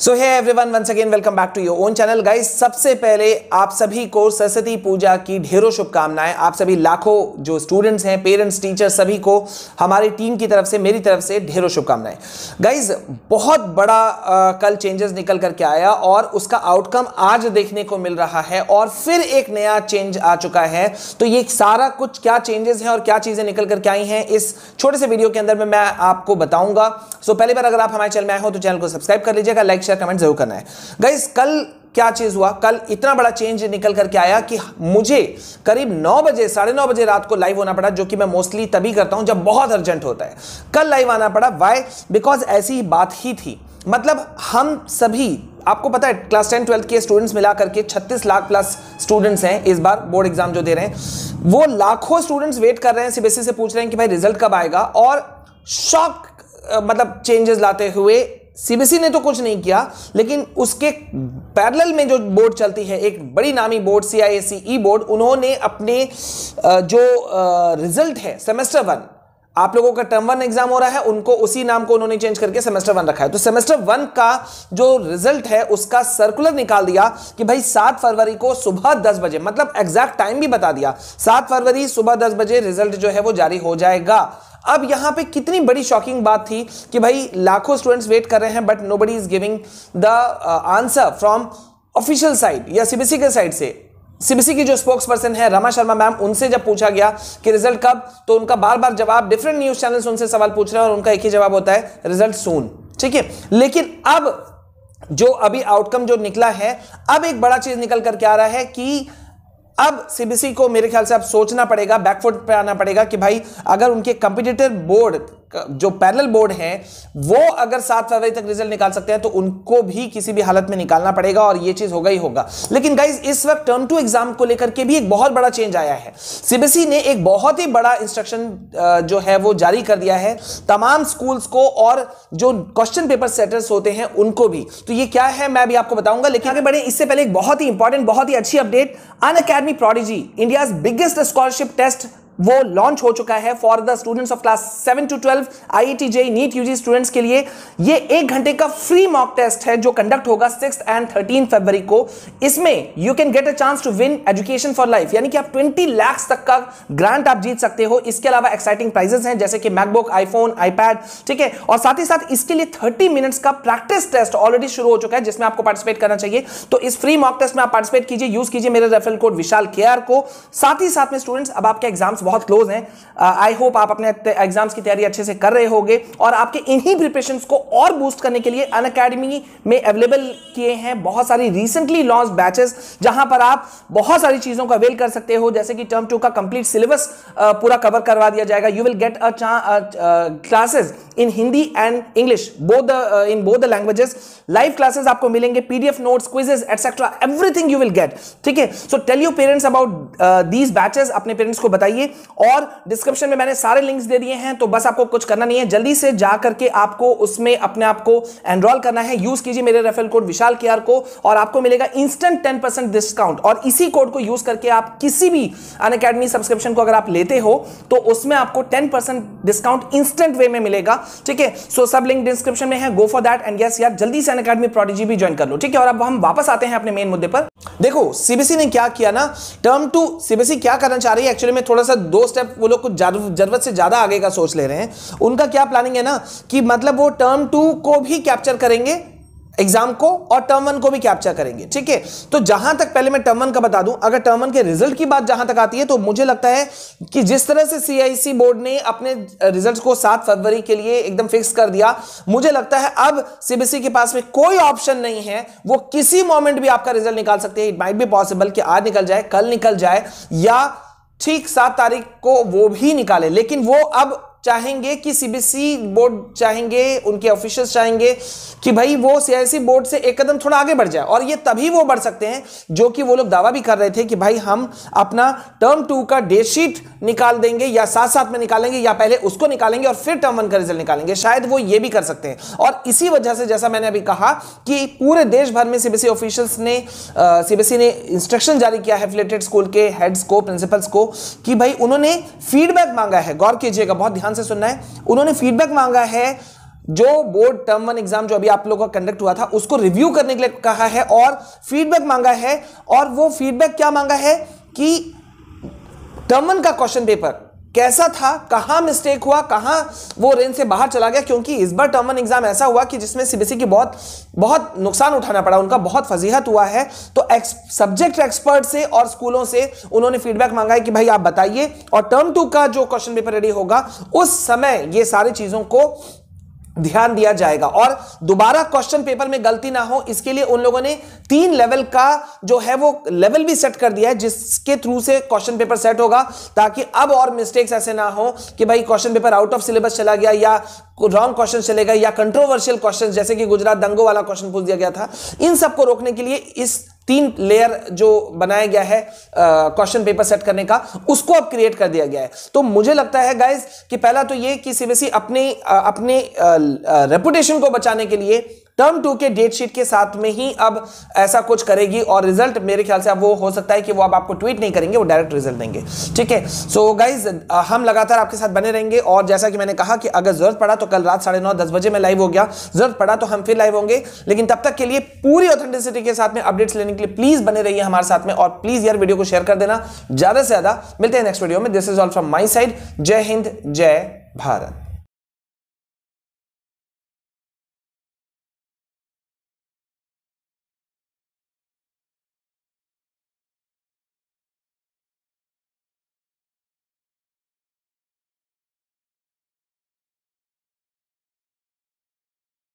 So hey everyone, once again welcome back to your own channel guys. सबसे पहले आप सभी को सरस्वती पूजा की ढेरों शुभकामनाएं। आप सभी लाखों जो स्टूडेंट्स हैं, पेरेंट्स, टीचर्स, सभी को हमारी टीम की तरफ से, मेरी तरफ से ढेरों शुभकामनाएं। गाइस बहुत बड़ा कल चेंजेस निकल करके आया और उसका आउटकम आज देखने को मिल रहा है और फिर एक नया चेंज आ चुका है। तो ये सारा कुछ क्या चेंजेस हैं और क्या चीजें निकल करके आई हैं, इस छोटे से वीडियो के अंदर में मैं आपको बताऊंगा। सो पहली बार अगर आप हमारे चैनल में आए हो तो चैनल को सब्सक्राइब कर लीजिएगा, लाइक शेयर कमेंट जरूर करना है। गाइस कल क्या चीज हुआ, कल इतना बड़ा चेंज निकल करके आया कि मुझे करीब 9 बजे, 9:30 बजे रात को लाइव होना पड़ा, जो कि मैं मोस्टली तभी करता हूं जब बहुत अर्जेंट होता है। कल लाइव आना पड़ा, वाई? बिकॉज ऐसी ही बात ही थी। मतलब हम सभी, आपको पता है क्लास 10 12 के स्टूडेंट्स मिला करके 36 लाख प्लस स्टूडेंट्स हैं इस बार बोर्ड एग्जाम जो दे रहे हैं। वो लाखों स्टूडेंट्स वेट कर रहे हैं, सीबीएसई से पूछ रहे हैं कि भाई रिजल्ट कब आएगा। और शॉक मतलब चेंजेस लाते हुए सीबीएसई ने तो कुछ नहीं किया, लेकिन उसके पैरेलल में जो बोर्ड चलती है, एक बड़ी नामी बोर्ड CISE बोर्ड, उन्होंने अपने जो रिजल्ट है सेमेस्टर 1, आप लोगों का टर्म 1 एग्जाम हो रहा है, उनको उसी नाम को उन्होंने चेंज करके सेमेस्टर 1 रखा है। तो सेमेस्टर 1 का जो रिजल्ट है उसका सर्कुलर निकाल दिया कि भाई 7 फरवरी को सुबह 10 बजे, मतलब एग्जैक्ट टाइम भी बता दिया, 7 फरवरी सुबह 10 बजे रिजल्ट जो है वो जारी हो जाएगा। अब यहां पे कितनी बड़ी शॉकिंग बात थी कि भाई लाखों स्टूडेंट्स वेट कर रहे हैं, but nobody is giving the answer from official side या सीबीएसई के साइड से। सीबीएसई की जो स्पोक्स पर्सन है रमा शर्मा मैम, उनसे जब पूछा गया कि रिजल्ट कब, तो उनका बार बार जवाब, डिफरेंट न्यूज चैनल्स उनसे सवाल पूछ रहे हैं और उनका एक ही जवाब होता है, रिजल्ट सून। ठीक है, लेकिन अब जो अभी आउटकम जो निकला है, अब एक बड़ा चीज निकल करके आ रहा है कि अब सीबीएसई को मेरे ख्याल से अब सोचना पड़ेगा, बैकफुट पे आना पड़ेगा कि भाई अगर उनके कंपटीटर बोर्ड जो पैरेलल बोर्ड है वो अगर 7 फरवरी तक रिजल्ट निकाल सकते हैं तो उनको भी किसी भी हालत में निकालना पड़ेगा, और ये चीज होगा ही होगा। लेकिन गाइस इस वक्त टर्म 2 एग्जाम को लेकर के भी एक बहुत बड़ा चेंज आया है। सीबीएसई ने एक बहुत ही बड़ा इंस्ट्रक्शन जो है वो जारी कर दिया है तमाम स्कूल्स को और जो क्वेश्चन पेपर सेटर्स होते हैं उनको भी। तो ये क्या है मैं भी आपको बताऊंगा, लेकिन आगे बढ़े इससे पहले एक बहुत ही इंपॉर्टेंट, बहुत ही अच्छी update. Unacademy prodigy, India's biggest scholarship test, वो लॉन्च हो चुका है for the students of class 7 to 12 IIT JEE NEET UG students के लिए। ये 1 घंटे का फ्री मॉक टेस्ट है जो कंडक्ट होगा 6 and 13 फरवरी को। इसमें you can get a chance to win education for life, यानी कि आप 20 लाख तक का ग्रांट आप जीत सकते हो। इसके अलावा एक्साइटिंग प्राइजेस हैं जैसे कि मैकबुक, आईफोन, आईपैड, ठीक है। और साथ ही साथ इसके लिए 30 मिनट्स का प्रैक्टिस टेस्ट ऑलरेडी शुरू हो चुका है जिसमें आपको पार्टिसिपेट करना चाहिए। तो इस फ्री मॉक टेस्ट में आप पार्टिसिपेट कीजिए, यूज कीजिए मेरे रेफरल कोड विशाल KR को। साथ ही साथ में स्टूडेंट्स, अब आपके एग्जाम्स बहुत क्लोज हैं। आई होप आप अपने एग्जाम्स की तैयारी अच्छे से कर रहे होंगे और आपके इन्हीं प्रिपरेशंस को और बूस्ट करने के लिए अनअकैडमी में अवेलेबल किए हैं बहुत सारी रिसेंटली लॉन्च बैचेस, जहां पर आप बहुत सारी चीजों का अवेल कर सकते हो। जैसे कि टर्म 2 का कंप्लीट सिलेबस पूरा कवर करवा दिया जाएगा। You will get a classes in Hindi and English in both the languages. Live classes आपको मिलेंगे, PDF notes, quizzes etcetera, everything you will get. ठीक है, so tell your parents about these batches, अपने parents को बताइए। और डिस्क्रिप्शन में मैंने सारे लिंक्स दे दिए हैं, तो बस आपको कुछ करना नहीं है, जल्दी से जा करके आपको उसमें अपने आप को एनरोल करना है। यूज कीजिए मेरे रेफरल कोड विशाल KR को और आपको मिलेगा इंस्टेंट 10% डिस्काउंट। और इसी कोड को यूज करके आप किसी भी अनअकैडमी सब्सक्रिप्शन को अगर आप लेते हो तो उसमें आपको 10% डिस्काउंट इंस्टेंट वे में मिलेगा। ठीक है, सो सब लिंक डिस्क्रिप्शन में है, go for that. And yes यार, जल्दी से अनअकैडमी प्रोडिजी भी ज्वाइन कर लो। ठीक है, और अब हम वापस आते हैं अपने मेन मुद्दे पर। देखो सीबीएसई ने क्या किया ना, टर्म 2 सीबीएसई क्या करना चाह रही है एक्चुअली में, थोड़ा सा 2 स्टेप वो लोग कुछ जरूरत से ज्यादा आगे का सोच ले रहे हैं। उनका क्या प्लानिंग है ना कि मतलब वो टर्म 2 को भी कैप्चर करेंगे एग्जाम को और टर्म 1 को भी कैप्चर करेंगे। ठीक है, तो जहां तक पहले मैं टर्म 1 का बता दूं, अगर टर्म 1 के रिजल्ट की बात जहां तक आती है तो मुझे लगता है कि जिस तरह से CISE बोर्ड ने अपने रिजल्ट्स को 7 फरवरी के लिए एकदम फिक्स कर दिया, मुझे लगता है अब सीबीएसई के पास में कोई ऑप्शन नहीं है, वो किसी मोमेंट भी आपका रिजल्ट निकाल सकते हैं। इट माइट बी पॉसिबल कि आज निकल जाए, कल निकल जाए, या ठीक 7 तारीख को वो भी निकाले। लेकिन वो अब चाहेंगे कि सीबीएसई बोर्ड चाहेंगे, उनके ऑफिशियल्स चाहेंगे कि भाई वो CISE बोर्ड से एक कदम थोड़ा आगे बढ़ जाए। और ये तभी वो बढ़ सकते हैं जो कि वो लोग दावा भी कर रहे थे कि भाई हम अपना टर्म 2 का डेट शीट निकाल देंगे, या साथ साथ में निकालेंगे, या पहले उसको निकालेंगे और फिर टर्म 1 का रिजल्ट निकालेंगे। शायद वो ये भी कर सकते हैं। और इसी वजह से जैसा मैंने अभी कहा कि पूरे देश भर में सीबीएसई ऑफिशियल्स ने सीबीएसई ने इंस्ट्रक्शन जारी किया है एफिलिएटेड स्कूल के हेड्स को, प्रिंसिपल्स को, कि भाई उन्होंने फीडबैक मांगा है। गौर कीजिएगा, बहुत ध्यान से सुनना है। उन्होंने फीडबैक मांगा है जो बोर्ड टर्म 1 एग्जाम जो अभी आप लोगों का कंडक्ट हुआ था उसको रिव्यू करने के लिए कहा है और फीडबैक मांगा है। और वो फीडबैक क्या मांगा है कि टर्म 1 का क्वेश्चन पेपर कैसा था, कहां मिस्टेक हुआ, कहां वो रेंज से बाहर चला गया, क्योंकि इस बार टर्म 1 एग्जाम ऐसा हुआ कि जिसमें सीबीएसई की बहुत नुकसान उठाना पड़ा, उनका बहुत फजीहत हुआ है। तो सब्जेक्ट एक्सपर्ट से और स्कूलों से उन्होंने फीडबैक मांगा है कि भाई आप बताइए, और टर्म 2 का जो क्वेश्चन पेपर रेडी होगा उस समय ये सारी चीजों को ध्यान दिया जाएगा और दोबारा क्वेश्चन पेपर में गलती ना हो इसके लिए उन लोगों ने 3 लेवल का जो है वो लेवल भी सेट कर दिया है, जिसके थ्रू से क्वेश्चन पेपर सेट होगा, ताकि अब और मिस्टेक्स ऐसे ना हो कि भाई question paper out of syllabus चला गया या रॉन्ग क्वेश्चन चलेगा या कंट्रोवर्शियल क्वेश्चन जैसे कि गुजरात दंगों वाला क्वेश्चन पूछ दिया गया था। इन सबको रोकने के लिए इस 3 लेयर जो बनाया गया है क्वेश्चन पेपर सेट करने का, उसको अब क्रिएट कर दिया गया है। तो मुझे लगता है गाइस कि पहला तो ये कि सीबीएसई अपने रेपुटेशन को बचाने के लिए टर्म 2 के डेट शीट के साथ में ही अब ऐसा कुछ करेगी, और रिजल्ट मेरे ख्याल से अब वो हो सकता है कि वो अब आपको ट्वीट नहीं करेंगे, वो डायरेक्ट रिजल्ट देंगे। ठीक है, सो गाइज हम लगातार आपके साथ बने रहेंगे, और जैसा कि मैंने कहा कि अगर जरूरत पड़ा तो कल रात 9:30-10 बजे में लाइव हो गया, जरूरत पड़ा तो हम फिर लाइव होंगे, लेकिन तब तक के लिए पूरी ऑथेंटिसिटी के साथ में अपडेट्स लेने के लिए प्लीज बने रहिए हमारे साथ में, और प्लीज यार वीडियो को शेयर कर देना ज्यादा से ज्यादा। मिलते हैं नेक्स्ट वीडियो में। This is all from my side. जय हिंद, जय भारत।